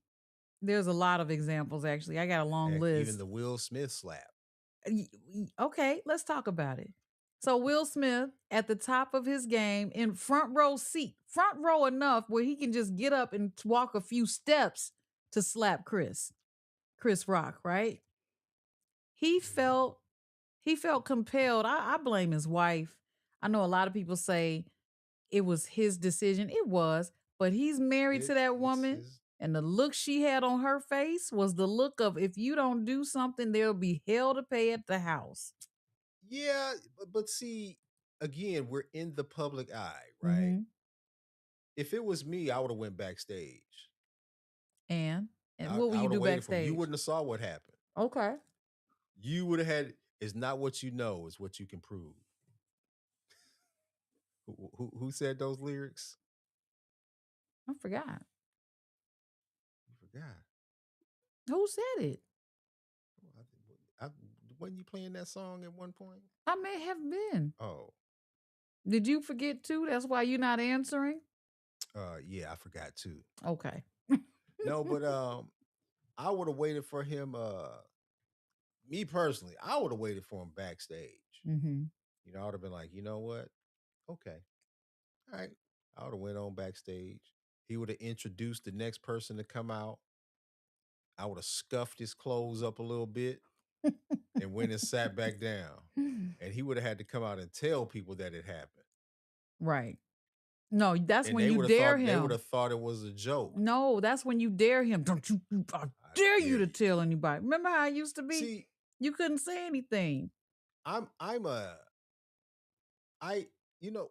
there's a lot of examples actually. I got a long Heck, even list. the Will Smith slap. Okay, let's talk about it. So Will Smith at the top of his game in front row seat, front row enough where he can just get up and walk a few steps to slap Chris Rock, right? He Mhm. felt he felt compelled. I blame his wife. I know a lot of people say it was his decision. It was, but he's married to that It's woman. his. And the look she had on her face was the look of, if you don't do something, there'll be hell to pay at the house. Yeah, but see, again, we're in the public eye, right? Hmm. If it was me, I would have went backstage. And I, what will I you would have do waited for him. You backstage? wouldn't have saw what happened. Okay. You would have had. It's not what you know; it's what you can prove. Who said those lyrics? I forgot. You forgot. Who said it? I, wasn't you playing that song at one point? I may have been. Oh, Did you forget too? That's why you're not answering? yeah, I forgot too. Okay. No, but I would have waited for him. Me personally, I would have waited for him backstage. Hmm. I would have been like, you know what? Okay, all right. I would have went on backstage. He would have introduced the next person to come out. I would have scuffed his clothes up a little bit and went and sat back down. And he would have had to come out and tell people that it happened. Right. No, that's And when you dare they would him. have thought it was a joke. No, that's when you dare him. Don't you, I I dare you dare to you. tell anybody. Remember how it used to be? See, You couldn't say anything. I'm a I you know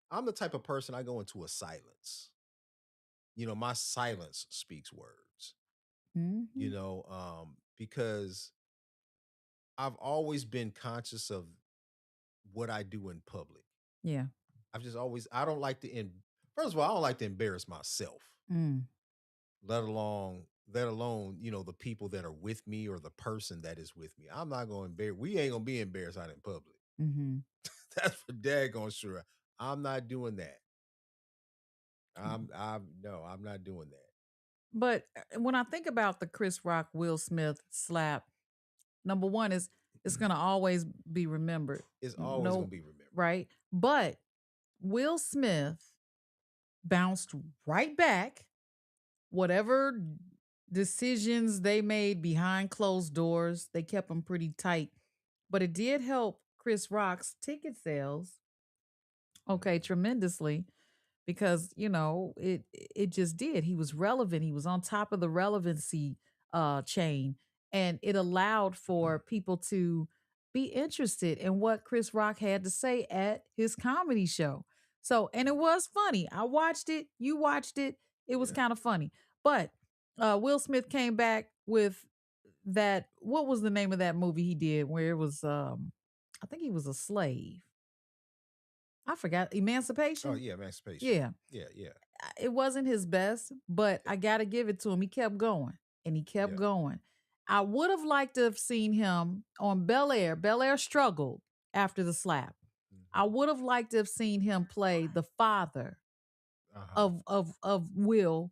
I'm the type of person I go into a silence. My silence speaks words. Hmm. Because I've always been conscious of what I do in public. Yeah. I've just always I don't like to first of all, I don't like to embarrass myself, Mm. let alone, the people that are with me or the person that is with me. I'm not gonna embarrass we ain't gonna be embarrassed out in public. Hmm. That's for daggone sure. I'm not doing that. I'm no, I'm not doing that. But when I think about the Chris Rock Will Smith slap, number one is it's gonna always be remembered. It's always gonna No, be remembered. right? But Will Smith bounced right back. Whatever decisions they made behind closed doors, they kept them pretty tight. But it did help Chris Rock's ticket sales, okay, Mhm. tremendously, because it just did. He was relevant. He was on top of the relevancy chain, and it allowed for people to be interested in what Chris Rock had to say at his comedy show. So, and it was funny. I watched it, you watched it. It was Yeah. kind of funny. But Will Smith came back with that, what was the name of that movie he did where it was I think he was a slave. I forgot Oh Emancipation. yeah, Emancipation. Yeah, Yeah, yeah, it wasn't his best, but yeah, I got to give it to him. He kept going and he kept yeah. going. I would have liked to have seen him on Bel Air. Bel Air struggled after the slap. I Hmm. would have liked to have seen him play the father Uh huh. of Will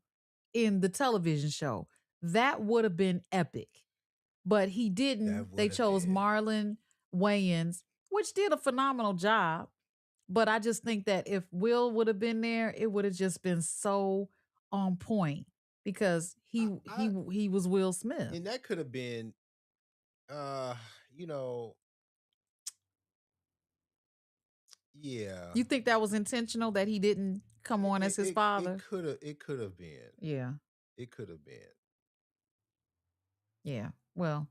in the television show. That would have been epic. But he didn't. That They would have chose been. Marlon Wayans, which did a phenomenal job. But I just think that if Will would have been there, it would have just been so on point because he was Will Smith. And that could have been, uh, you know, yeah. You think that was intentional that he didn't come on as his It father? could have been. Yeah. It could have been. Yeah. Well,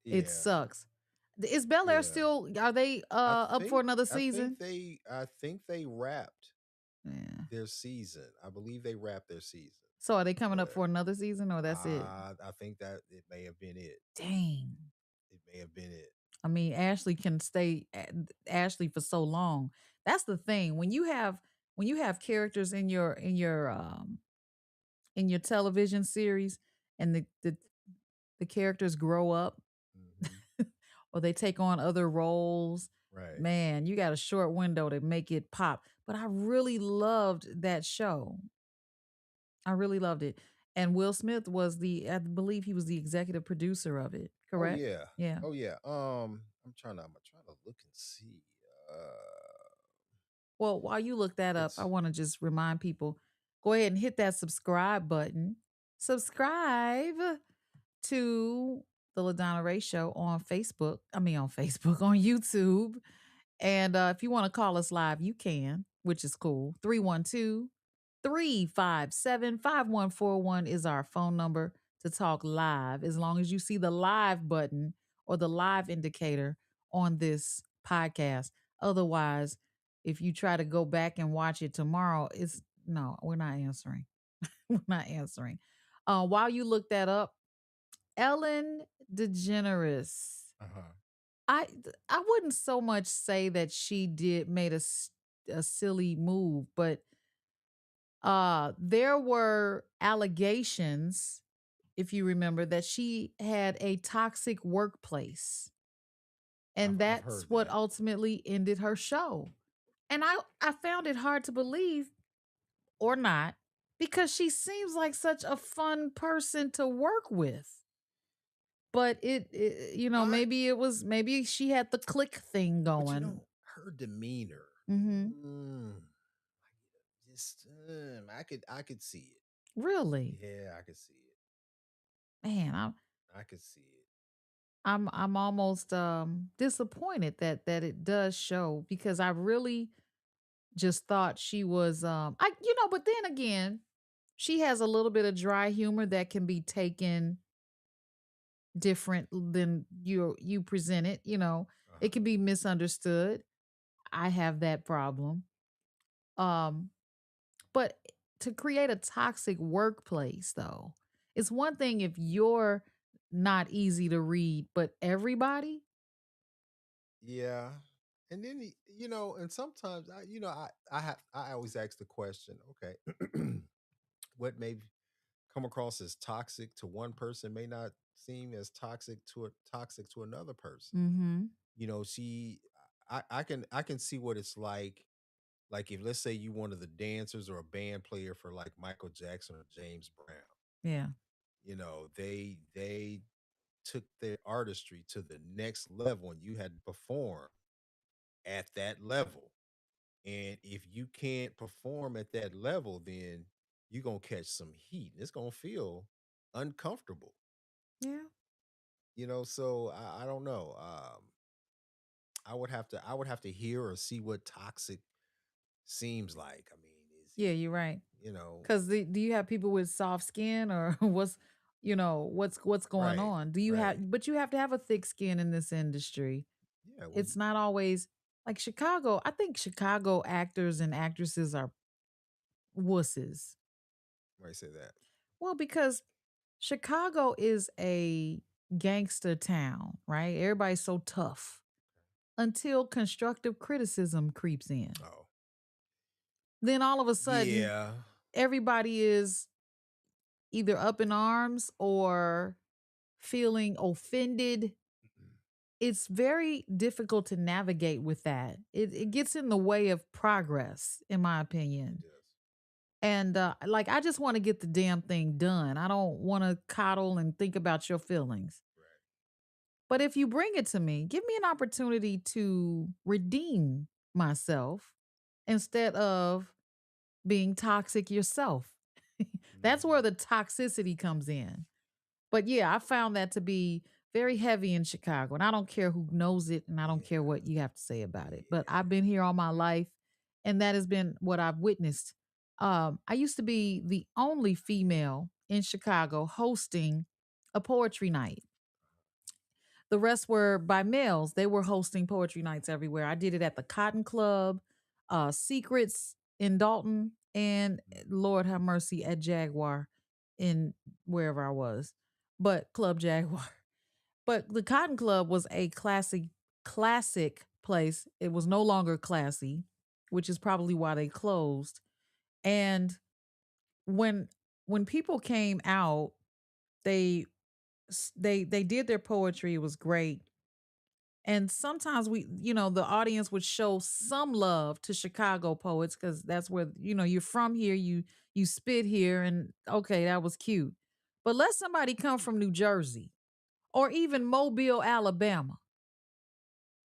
it Yeah, sucks. Is Bel Air yeah. still are they up for another season? I think they wrapped Yeah. their season. I believe they wrapped their season. So are they coming up But for another season or that's it? I think that it may have been it. Dang. It may have been it. I mean, Ashley can stay Ashley for so long. That's the thing. When you have characters in your television series and the characters grow up Hmm. or they take on other roles, Right. man, you got a short window to make it pop. But I really loved that show. I really loved it. And Will Smith was I believe he was the executive producer of it, Oh correct? yeah. Yeah. Oh yeah. I'm trying to look and see. Well, while you look that up, I It's want to just remind people go ahead and hit that subscribe button. Subscribe to the LaDonna Ray Show on Facebook. I mean, on Facebook, on YouTube. And if you want to call us live, you can, which is cool. 312-357-5141 is our phone number to talk live, as long as you see the live button or the live indicator on this podcast. Otherwise, if you try to go back and watch it tomorrow, it's no, we're not answering. We're not answering. While you look that up, Ellen DeGeneres. uh-huh. I wouldn't so much say that she made a silly move, but there were allegations, if you remember, that she had a toxic workplace, and I've that's heard what that. ultimately ended her show. And I found it hard to believe or not because she seems like such a fun person to work with. But I maybe she had the click thing but you going. know, her demeanor. Mhm. Mm, just I could see it. Really? Yeah, I could see it. Man, I could see it. I'm almost disappointed that it does show because I really just thought she was but then again, she has a little bit of dry humor that can be taken different than you present it, it Uh-huh. can be misunderstood. I have that problem. Um but to create a toxic workplace though, it's one thing if you're not easy to read, but everybody. Yeah. And then and sometimes I always ask the question, okay, what may come across as toxic to one person may not seem as toxic to another person. Mhm. You know, she I can see what it's like if let's say you one of the dancers or a band player for like Michael Jackson or James Brown. Yeah. They took their artistry to the next level and you had to perform at that level. And if you can't perform at that level, then you're gonna catch some heat. It's gonna feel uncomfortable. Yeah. So I don't know. I would have to hear or see what toxic seems like. I mean, is Yeah, you're right. you know, Cuz do you have people with soft skin or what's going right, on? Do you right. have but you have to have a thick skin in this industry. Yeah, well, It's not always like Chicago. I think Chicago actors and actresses are wusses. might say that. Well, because Chicago is a gangster town, right? Everybody's so tough until constructive criticism creeps in. Oh. then all of a sudden Yeah. everybody is either up in arms or feeling offended. Mm-mm. It's very difficult to navigate with that. It gets in the way of progress, in my It opinion. does. And like, I just want to get the damn thing done. I don't want to coddle and think about your feelings. Right. But if you bring it to me, give me an opportunity to redeem myself instead of being toxic yourself. That's where Mhm. the toxicity comes in. But yeah, I found that to be very heavy in Chicago. And I don't care who knows it and I don't care Yeah. what you have to say about it. But I've Yeah. been here all my life and that has been what I've witnessed. I used to be the only female in Chicago hosting a poetry night. The rest were by males. They were hosting poetry nights everywhere. I did it at the Cotton Club, Secrets in Dalton, and Mhm. Lord have mercy at Jaguar in wherever I was, but Club Jaguar. But the Cotton Club was a classic place. It was no longer classy, which is probably why they closed. And when when people came out, they they did their poetry. It was great. And sometimes the audience would show some love to Chicago poets because that's where, you're from here, you spit here, and okay, that was cute. But let somebody come from New Jersey or even Mobile, Alabama.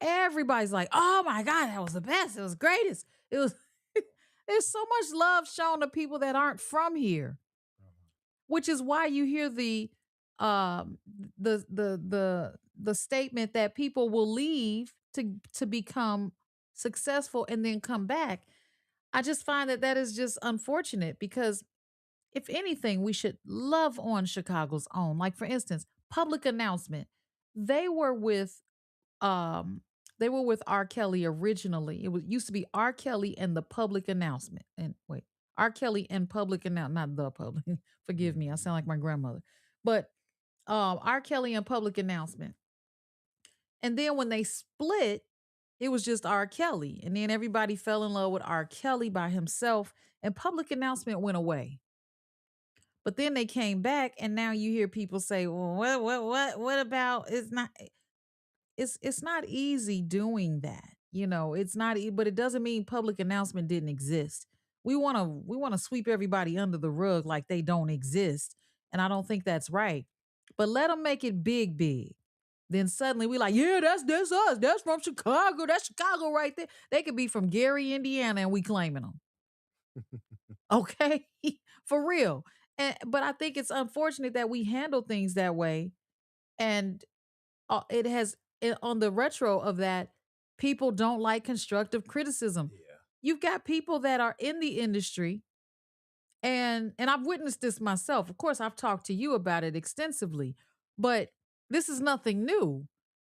Everybody's like, oh my God, that was the best. It was greatest. It was there's so much love shown to people that aren't from here, Uh-huh. which is why you hear um the statement that people will leave to become successful and then come back. I just find that that is just unfortunate because if anything we should love on Chicago's own. Like, for instance, Public Announcement. They were with um they were with R. Kelly originally. It was used to be R. Kelly and the Public Announcement. And wait, R. Kelly and Public Announcement, not the Public. Forgive me, I Mhm. sound like my grandmother. But R. Kelly and Public Announcement. And then when they split, it was just R. Kelly. And then everybody fell in love with R. Kelly by himself, and Public Announcement went away. But then they came back, and now you hear people say, "Well, what about it's not it's not easy doing that." It's not but it doesn't mean Public Announcement didn't exist. We want to sweep everybody under the rug like they don't exist, and I don't think that's right. But let them make it big big. Then suddenly we like, yeah, that's us. That's from Chicago. That's Chicago right there. They could be from Gary, Indiana, and we claiming them. Okay? For real. But I think it's unfortunate that we handle things that way, and it has on the retro of that, people don't like constructive criticism. Yeah. You've got people that are in the industry, and I've witnessed this myself. Of course, I've talked to you about it extensively, but this is nothing new.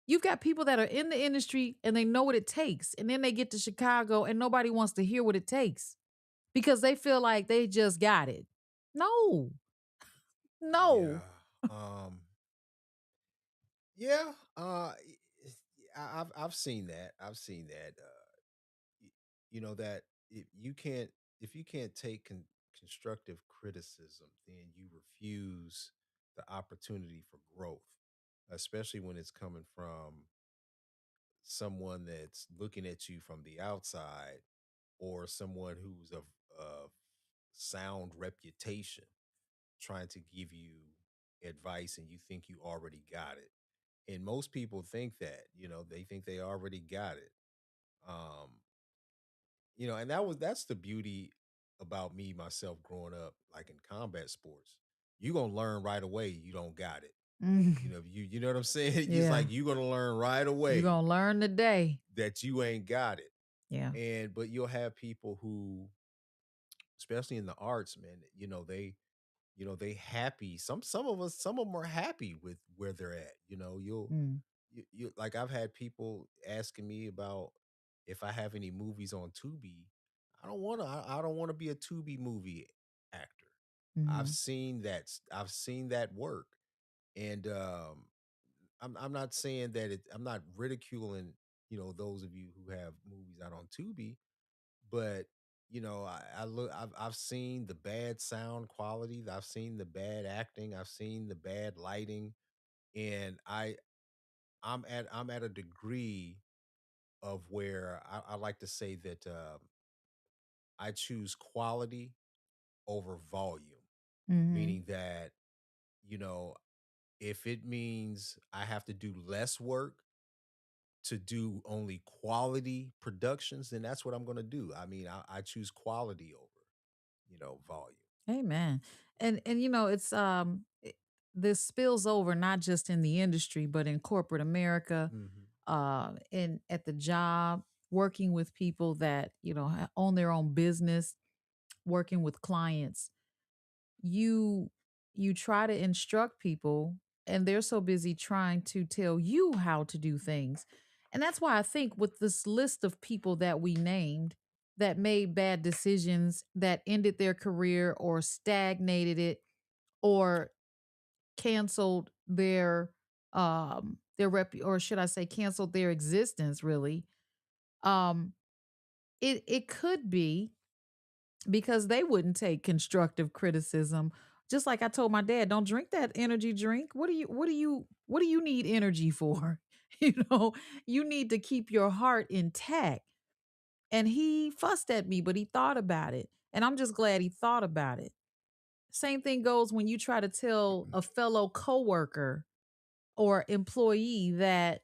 You've got people that are in the industry and they know what it takes, and then they get to Chicago and nobody wants to hear what it takes because they feel like they just got it. No, no. Yeah. Um. Yeah. I've seen that. I've seen that. y- that if you can't take constructive criticism, then you refuse the opportunity for growth, especially when it's coming from someone that's looking at you from the outside or someone who's of sound reputation trying to give you advice and you think you already got it. And most people think that, they think they already got it. Um, and that's the beauty about me myself growing up like in combat sports. You're gonna learn right away you don't got it. Mm, You know what I'm saying? It's yeah, like you're gonna learn right you're away gonna learn today. that you ain't got it. Yeah. But you'll have people who, especially in the arts, man, they happy. Some of them are happy with where they're at. Mm. Like I've had people asking me about if I have any movies on Tubi. I don't want to be a Tubi movie actor. Mhm. I've seen that work. And I'm not saying that I'm not ridiculing, those of you who have movies out on Tubi, but I look. I've seen the bad sound quality. I've seen the bad acting. I've seen the bad lighting, and I'm at a degree of where I like to say that I choose quality over volume, Mhm. meaning that you know if it means I have to do less work to do only quality productions, then that's what I'm going to do. I mean, I choose quality over volume. Amen. And it's this spills over not just in the industry but in corporate America, Hmm. in at the job, working with people that, own their own business, working with clients. You you try to instruct people and they're so busy trying to tell you how to do things. And that's why I think with this list of people that we named that made bad decisions, that ended their career or stagnated it or canceled their rep, or should I say canceled their existence really. um it could be because they wouldn't take constructive criticism. Just like I told my dad, don't drink that energy drink. What do you need energy for? you know, you need to keep your heart intact. And he fussed at me, but he thought about it. And I'm just glad he thought about it. Same thing goes when you try to tell a fellow coworker or employee that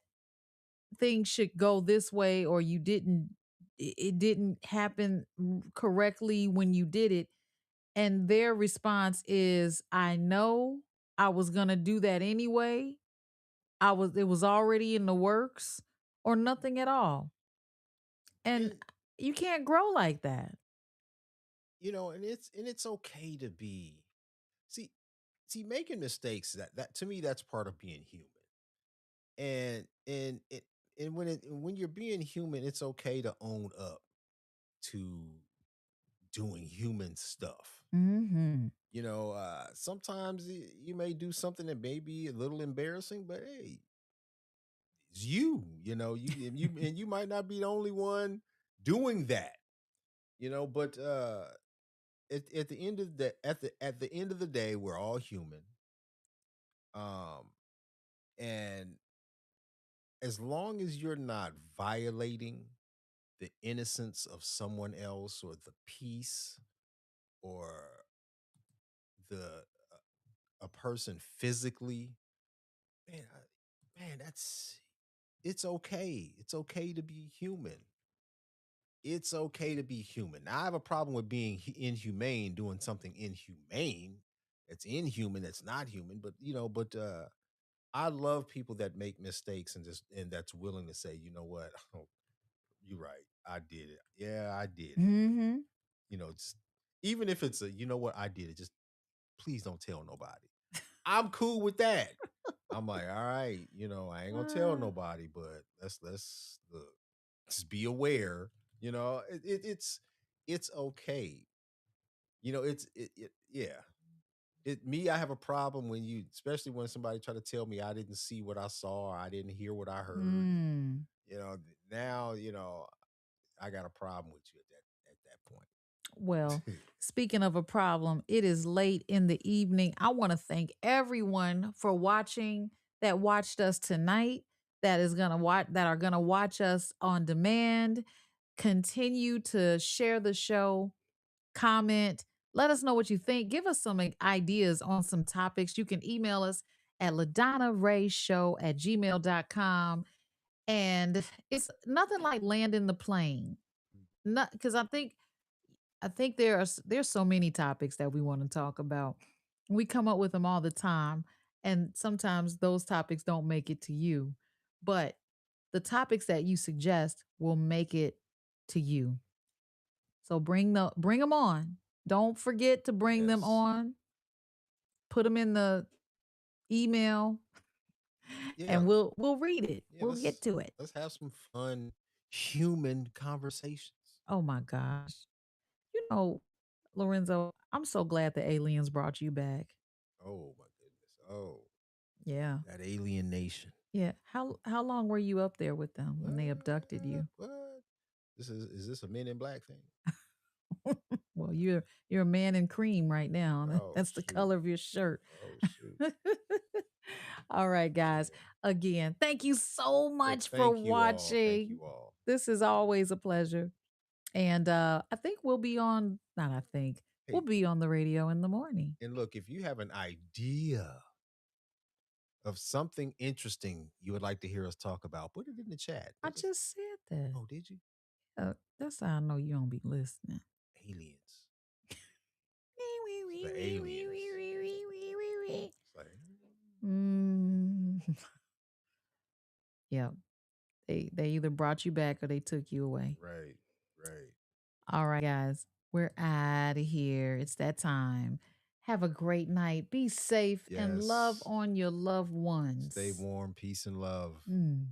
things should go this way, or it didn't happen correctly when you did it, and their response is, I know, I was going to do that anyway. It was already in the works, or nothing at all. And And you can't grow like that. and it's okay to be see see making mistakes. That to me, that's part of being human. And when you're being human, it's okay to own up to doing human stuff. Mhm. Sometimes you may do something that may be a little embarrassing, but hey, it's you. You might not be the only one doing that. But at the end of the end of the day, we're all human. Um, and as long as you're not violating the innocence of someone else or the peace or the a person physically, man, that's it's okay. It's okay to be human. It's okay to be human. Now, I have a problem with being inhumane, doing something inhumane. That's inhuman. That's not human. But I love people that make mistakes and that's willing to say, you know what, oh, you're right. I did it. Yeah, I did it. Mhm. Just even if it's a, you know what, I did it. Just please don't tell nobody. I'm cool with that. I'm like, all right, I ain't gonna tell Uh, nobody, but let's look, just be aware. It's okay. Yeah. I have a problem when especially when somebody try to tell me I didn't see what I saw or I didn't hear what I heard. mm. Now, I got a problem with you at Well, that point. speaking of a problem, it is late in the evening. I want to thank everyone for watching, that watched us tonight, that are gonna watch us on demand. Continue to share the show, comment, let us know what you think. Give us some ideas on some topics. You can email us at ladonnarayshow@gmail.com. And it's nothing like landing the plane. Not because I think there's so many topics that we want to talk about. We come up with them all the time, and sometimes those topics don't make it to you. But the topics that you suggest will make it to you. So bring them on. Don't forget to bring them Yes. on. Put them in the email, Yeah. and we'll read it. Yeah, We'll get to it. let's have some fun human conversations. Oh my gosh. You know, Lorenzo, I'm so glad the aliens brought you back. Oh my goodness. Oh, Yeah. that alien nation. Yeah. How long were you up there with them when they abducted What? you? What? Is this a Men in Black thing? Well, you're a man in cream right now. Oh That's the shoot. color of your shirt. Oh shoot. All right, Yeah. guys. Again, thank you so Look, much for thank you all. Thank watching. you all. This is always a pleasure. And I think we'll be on, not I think, we'll Hey, be on the radio in the morning. and look, if you have an idea of something interesting you would like to hear us talk about, put it in the chat. I Let us. just said that. Oh, did you? That's how I know you don't be listening. Aliens. It's the aliens. It's like, Mm. Yeah. They either brought you back or they took you away. right, right. All right, guys. We're out of here. It's that time. Have a great night. Be safe and love Yes. on your loved ones. Stay warm, peace and love. Mm.